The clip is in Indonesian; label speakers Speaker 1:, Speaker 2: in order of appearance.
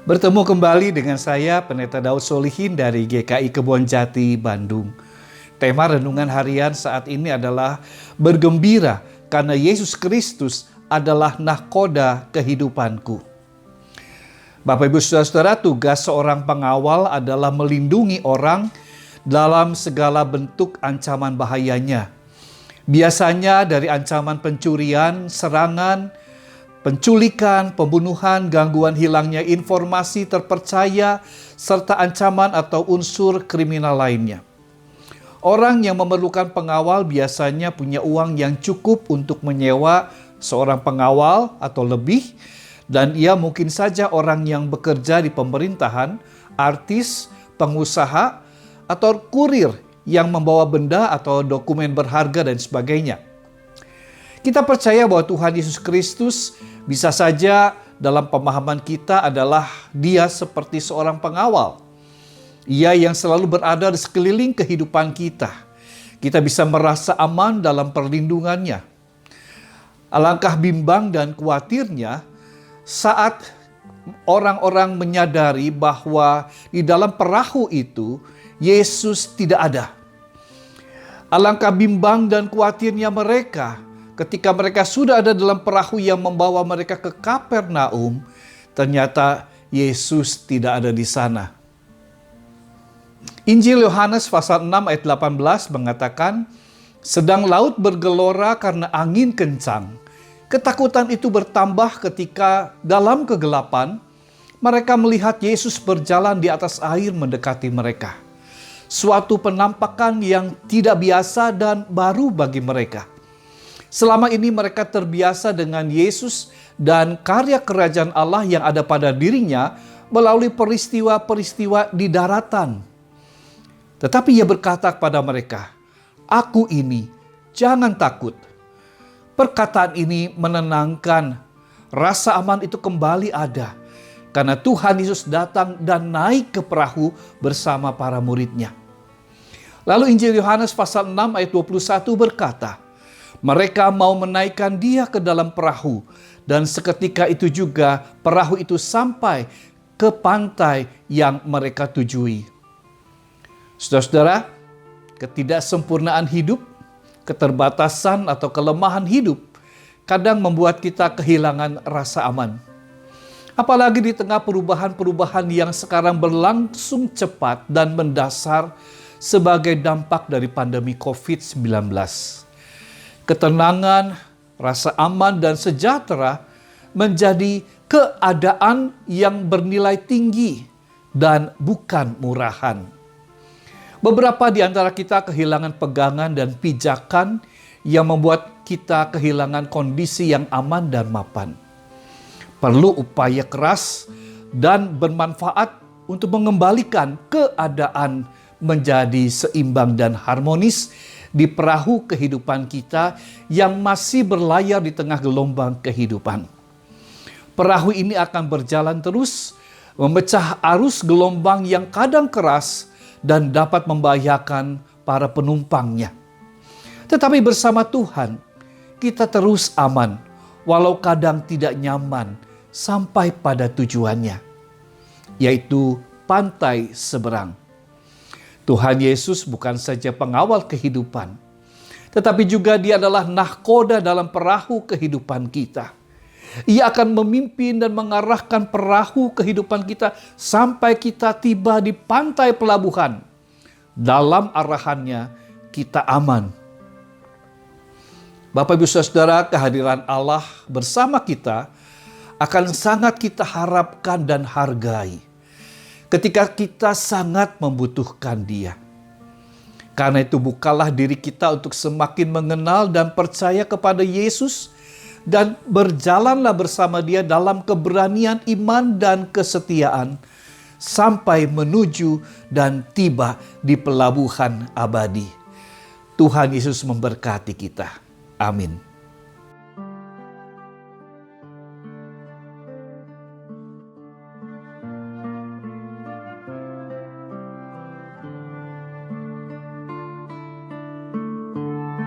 Speaker 1: Bertemu kembali dengan saya, Pendeta Daud Solihin dari GKI Kebonjati, Bandung. Tema renungan harian saat ini adalah bergembira karena Yesus Kristus adalah nahkoda kehidupanku. Bapak Ibu Saudara-saudara, tugas seorang pengawal adalah melindungi orang dalam segala bentuk ancaman bahayanya. Biasanya dari ancaman pencurian, serangan, penculikan, pembunuhan, gangguan hilangnya informasi terpercaya, serta ancaman atau unsur kriminal lainnya. Orang yang memerlukan pengawal biasanya punya uang yang cukup untuk menyewa seorang pengawal atau lebih, dan ia mungkin saja orang yang bekerja di pemerintahan, artis, pengusaha, atau kurir yang membawa benda atau dokumen berharga dan sebagainya. Kita percaya bahwa Tuhan Yesus Kristus bisa saja dalam pemahaman kita adalah Dia seperti seorang pengawal. Ia yang selalu berada di sekeliling kehidupan kita. Kita bisa merasa aman dalam perlindungannya. Alangkah bimbang dan khawatirnya saat orang-orang menyadari bahwa di dalam perahu itu Yesus tidak ada. Alangkah bimbang dan khawatirnya mereka ketika mereka sudah ada dalam perahu yang membawa mereka ke Kapernaum, ternyata Yesus tidak ada di sana. Injil Yohanes pasal 6 ayat 18 mengatakan, sedang laut bergelora karena angin kencang. Ketakutan itu bertambah ketika dalam kegelapan mereka melihat Yesus berjalan di atas air mendekati mereka. Suatu penampakan yang tidak biasa dan baru bagi mereka. Selama ini mereka terbiasa dengan Yesus dan karya kerajaan Allah yang ada pada dirinya melalui peristiwa-peristiwa di daratan. Tetapi Ia berkata kepada mereka, "Aku ini, jangan takut." Perkataan ini menenangkan, rasa aman itu kembali ada. Karena Tuhan Yesus datang dan naik ke perahu bersama para murid-Nya. Lalu Injil Yohanes pasal 6 ayat 21 berkata, mereka mau menaikkan Dia ke dalam perahu, dan seketika itu juga perahu itu sampai ke pantai yang mereka tujui. Saudara-saudara, ketidaksempurnaan hidup, keterbatasan atau kelemahan hidup kadang membuat kita kehilangan rasa aman. Apalagi di tengah perubahan-perubahan yang sekarang berlangsung cepat dan mendasar sebagai dampak dari pandemi COVID-19. Ketenangan, rasa aman, dan sejahtera menjadi keadaan yang bernilai tinggi dan bukan murahan. Beberapa di antara kita kehilangan pegangan dan pijakan yang membuat kita kehilangan kondisi yang aman dan mapan. Perlu upaya keras dan bermanfaat untuk mengembalikan keadaan menjadi seimbang dan harmonis di perahu kehidupan kita yang masih berlayar di tengah gelombang kehidupan. Perahu ini akan berjalan terus, memecah arus gelombang yang kadang keras dan dapat membahayakan para penumpangnya. Tetapi bersama Tuhan, kita terus aman, walau kadang tidak nyaman sampai pada tujuannya, yaitu pantai seberang. Tuhan Yesus bukan saja pengawal kehidupan, tetapi juga Dia adalah nahkoda dalam perahu kehidupan kita. Ia akan memimpin dan mengarahkan perahu kehidupan kita sampai kita tiba di pantai pelabuhan. Dalam arahannya kita aman. Bapak Ibu Saudara, kehadiran Allah bersama kita akan sangat kita harapkan dan hargai ketika kita sangat membutuhkan Dia. Karena itu bukalah diri kita untuk semakin mengenal dan percaya kepada Yesus, dan berjalanlah bersama Dia dalam keberanian iman dan kesetiaan sampai menuju dan tiba di pelabuhan abadi. Tuhan Yesus memberkati kita. Amin.